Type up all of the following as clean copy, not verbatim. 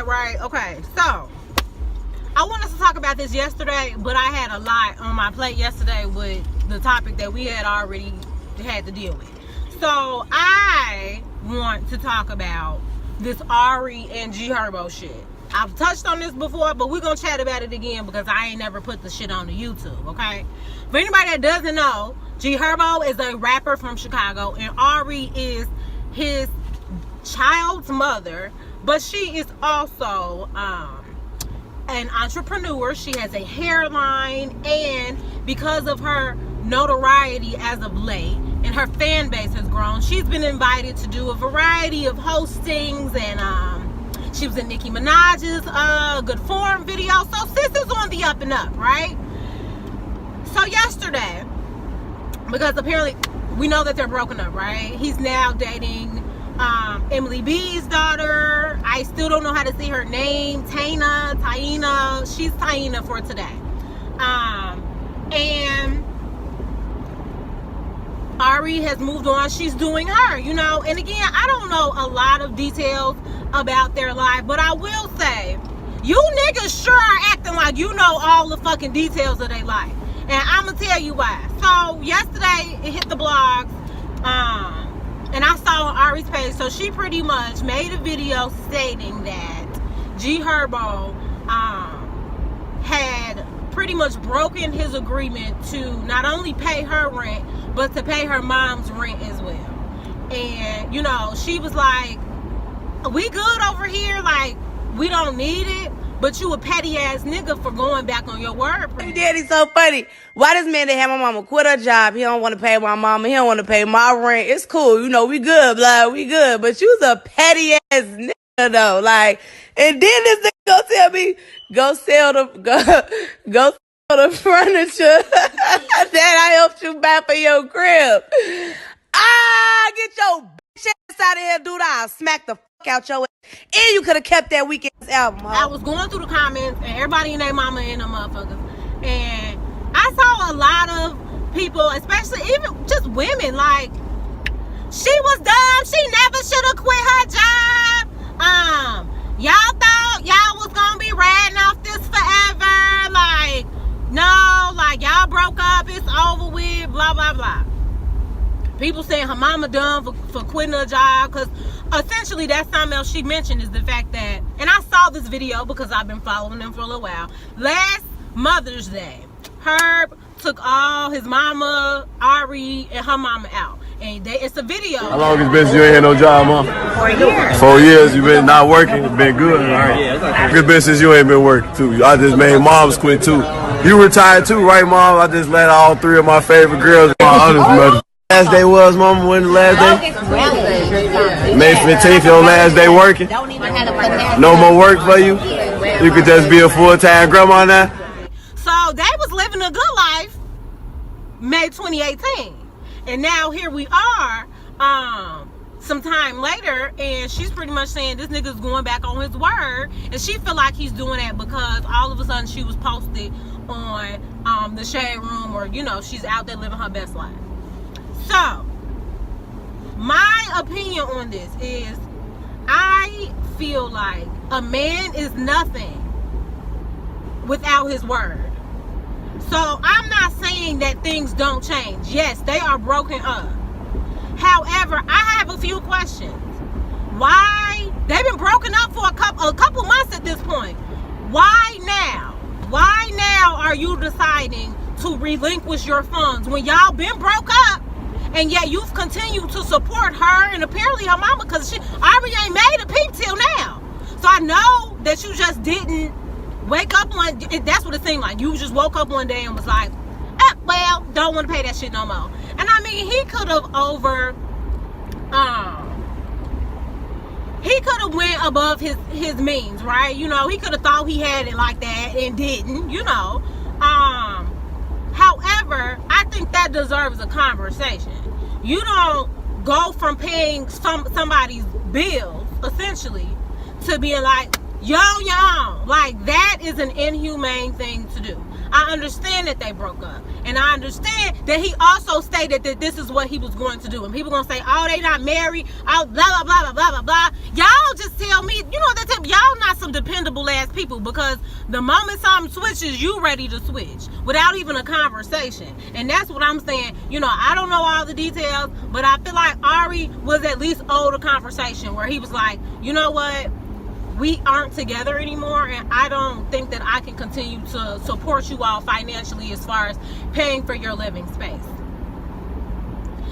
that, right? Okay, so I wanted to talk about this yesterday, but I had a lot on my plate yesterday with the topic that we had already had to deal with. So I want to talk about this Ari and Herb shit. I've touched on this before, but we're going to chat about it again because I ain't never put the shit on the YouTube, okay? For anybody that doesn't know, Herb is a rapper from Chicago, and Ari is his child's mother, but she is also an entrepreneur. She has a hairline, and because of her notoriety as of late and her fan base has grown, she's been invited to do a variety of hostings, and she was in Nicki Minaj's Good Form video. So sis is on the up and up, right? So yesterday, because apparently we know that they're broken up, right? He's now dating Emily B's daughter. I still don't know how to say her name. Taina. She's Taina for today. And Ari has moved on. She's doing her, you know. And again, I don't know a lot of details about their life, but I will say, you niggas sure are acting like you know all the fucking details of their life. And I'm gonna tell you why. So yesterday it hit the blogs, and I saw on Ari's page. So she pretty much made a video stating that Herb had pretty much broken his agreement to not only pay her rent, but to pay her mom's rent as well. And you know, she was like, we good over here, like we don't need it, but you a petty ass nigga for going back on your word. Daddy's so funny. Why this man that had my mama quit her job? He don't want to pay my mama. He don't want to pay my rent. It's cool, you know, we good, blah, we good. But you's a petty ass nigga though, like. And then this nigga go tell me, go sell the furniture that I helped you buy for your crib. Get your bitch ass out of here, dude. I'll smack the fuck out your ass. And you could have kept that Weeknd's album, huh? I was going through the comments, and everybody and their mama and them motherfuckers. And I saw a lot of people, especially even just women, like, she was dumb. She never should have quit her job. Y'all thought y'all was gonna be riding off this forever. Like, no, like, y'all broke up. It's over with, blah, blah, blah. People saying her mama dumb for quitting her job, because essentially that's something else she mentioned, is the fact that, and I saw this video because I've been following them for a little while. Last Mother's Day, Herb took all his mama, Ari, and her mama out. And it's a video. How long it's been since you ain't had no job, Mom? 4 years. 4 years. You been not working. It's been good. All right. It's been since you ain't been working too. I just made Mom's quit too. You retired too, right, Mom? I just let all 3 of my favorite girls. My other mother. Last day was, Mama? When the last day? May 15th, your last day working? No more work for you? You could just be a full-time grandma now? So they was living a good life May 2018. And now here we are, some time later, and she's pretty much saying this nigga's going back on his word. And she feel like he's doing that because all of a sudden she was posted on the Shade Room, or, you know, she's out there living her best life. So, my opinion on this is, I feel like a man is nothing without his word. So, I'm not saying that things don't change. Yes, they are broken up. However, I have a few questions. Why? They've been broken up for a couple months at this point. Why now? Why now are you deciding to relinquish your funds when y'all been broke up? And yet you've continued to support her and apparently her mama, because Ari ain't made a peep till now. So I know that you just didn't wake up one, that's what it seemed like. You just woke up one day and was like, well, don't want to pay that shit no more. And I mean, he could have went above his means, right? You know, he could have thought he had it like that and didn't, you know. However, I think that deserves a conversation. You don't go from paying somebody's bills, essentially, to being like, you're on your own. Like, that is an inhumane thing to do. I understand that they broke up. And I understand that he also stated that this is what he was going to do. And people going to say, oh, they not married. Oh, blah, blah, blah, blah, blah, blah, blah. Y'all just tell me, you know what they tell me? Y'all not some dependable ass people, because the moment something switches, you ready to switch without even a conversation. And that's what I'm saying. You know, I don't know all the details, but I feel like Ari was at least owed a conversation where he was like, you know what? We aren't together anymore, and I don't think that I can continue to support you all financially as far as paying for your living space.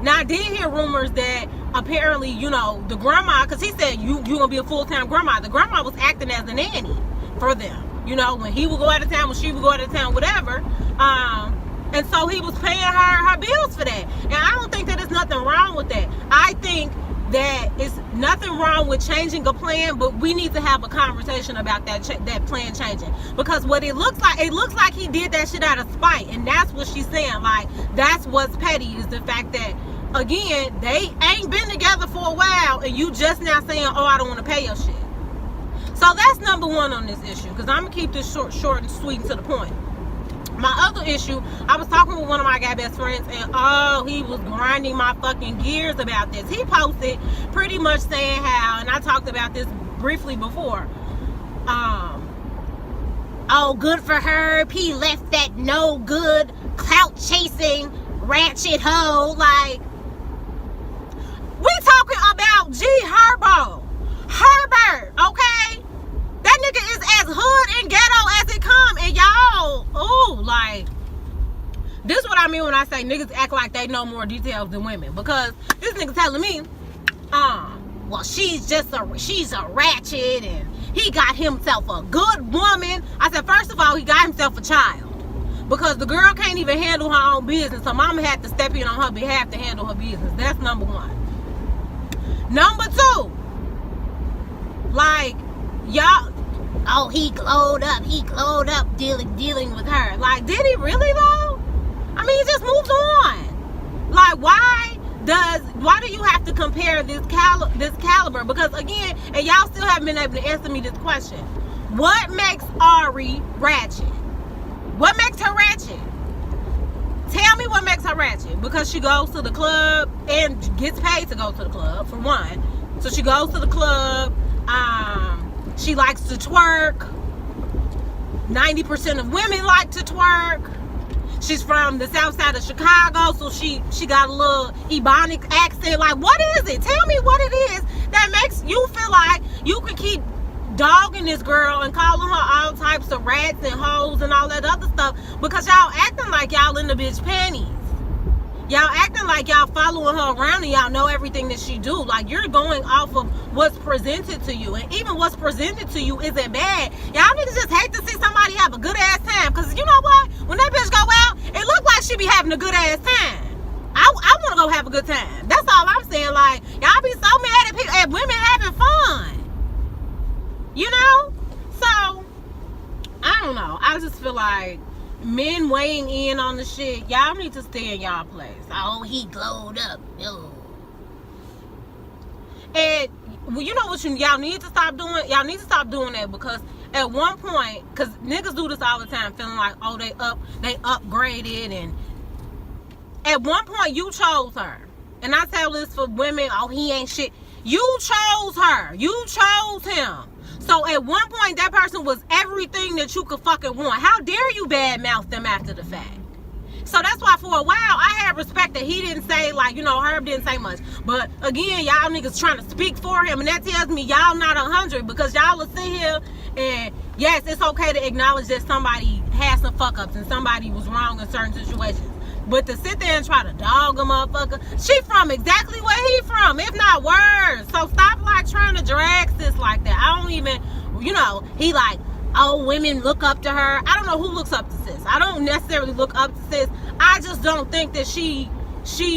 Now, I did hear rumors that apparently, you know, the grandma, because he said you gonna be a full-time grandma. The grandma was acting as a nanny for them. You know, when he would go out of town, when she would go out of town, whatever. And so he was paying her bills for that. And I don't think that there's nothing wrong with that. I think that it's nothing wrong with changing a plan, but we need to have a conversation about that plan changing. Because what it looks like he did that shit out of spite. And that's what she's saying. Like, that's what's petty, is the fact that, again, they ain't been together for a while, and you just now saying, oh, I don't want to pay your shit. So that's number one on this issue, because I'm going to keep this short and sweet and to the point. My other issue, I was talking with one of my guy best friends, and oh, he was grinding my fucking gears about this. He posted pretty much saying how, and I talked about this briefly before, oh, good for her, he left that no good, clout chasing, ratchet hoe. Like, we talking about G Herbo, Herbert, okay? That nigga is as hood and ghetto as it come, and y'all, ooh, like, this what I mean when I say niggas act like they know more details than women. Because this nigga telling me, well, she's a ratchet, and he got himself a good woman. I said, first of all, he got himself a child, because the girl can't even handle her own business, so mama had to step in on her behalf to handle her business. That's number one. Number two, like, y'all, oh, he glowed up dealing with her. Like, did he really though? I mean, he just moved on. Like, why do you have to compare this caliber? Because again, and y'all still haven't been able to answer me this question. What makes Ari ratchet? What makes her ratchet? Tell me what makes her ratchet. Because she goes to the club and gets paid to go to the club, for one. So she goes to the club, she likes to twerk. 90% of women like to twerk. She's from the south side of Chicago, so she got a little Ebonic accent. Like, what is it? Tell me what it is that makes you feel like you can keep dogging this girl and calling her all types of rats and hoes and all that other stuff, because y'all acting like y'all in the bitch panties. Y'all acting like y'all following her around and y'all know everything that she do. Like, you're going off of what's presented to you. And even what's presented to you isn't bad. Y'all niggas just hate to see somebody have a good ass time. Because you know what? When that bitch go out, it look like she be having a good ass time. I want to go have a good time. That's all I'm saying. Like, y'all be so mad at people, at women having fun. You know? So, I don't know. I just feel like men weighing in on the shit, y'all need to stay in y'all place. Oh, he glowed up. Ew. And well, you know what y'all need to stop doing? Y'all need to stop doing that, because at one point, because niggas do this all the time, feeling like, oh, they upgraded, and at one point you chose her. And I tell this for women, oh, he ain't shit. You chose her. You chose him. So at one point, that person was everything that you could fucking want. How dare you badmouth them after the fact? So that's why for a while, I had respect that he didn't say, like, you know, Herb didn't say much. But again, y'all niggas trying to speak for him. And that tells me y'all not 100, because y'all will sit here and, yes, it's okay to acknowledge that somebody had some fuck-ups and somebody was wrong in certain situations. But to sit there and try to dog a motherfucker, she from exactly where he from, if not worse. So stop, like, trying to drag sis like that. I don't even, you know, he like, oh, women look up to her. I don't know who looks up to sis. I don't necessarily look up to sis. I just don't think that she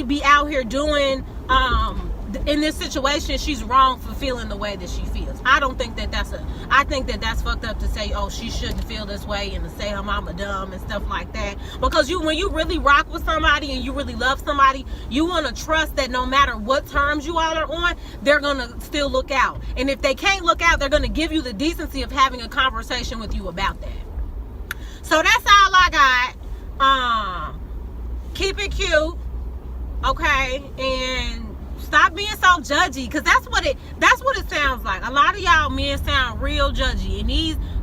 be out here doing, in this situation, she's wrong for feeling the way that she feels. I don't think that I think that that's fucked up to say, oh, she shouldn't feel this way, and to say her mama dumb and stuff like that. Because when you really rock with somebody and you really love somebody, you want to trust that no matter what terms you all are on, they're going to still look out. And if they can't look out, they're going to give you the decency of having a conversation with you about that. So that's all I got. Keep it cute, okay, and stop being so judgy, cause that's what it sounds like. A lot of y'all men sound real judgy, and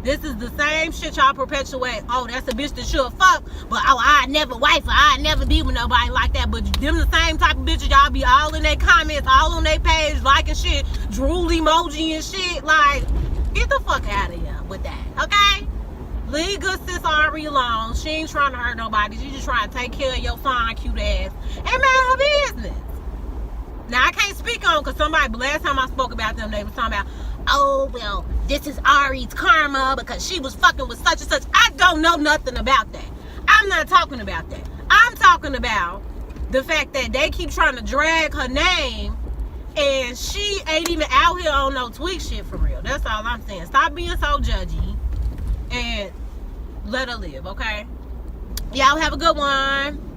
this is the same shit y'all perpetuate. Oh, that's a bitch that should fuck, but oh, I never wife her, I never be with nobody like that. But them the same type of bitches y'all be all in their comments, all on their page, liking shit, drool emoji and shit. Like, get the fuck out of here with that, okay? Leave good sis Ari alone. She ain't trying to hurt nobody. She just trying to take care of your fine, cute ass and mind her business. Now, I can't speak on, because somebody, last time I spoke about them, they was talking about, oh, well, this is Ari's karma because she was fucking with such and such. I don't know nothing about that. I'm not talking about that. I'm talking about the fact that they keep trying to drag her name and she ain't even out here on no tweak shit for real. That's all I'm saying. Stop being so judgy and let her live, okay? Y'all have a good one.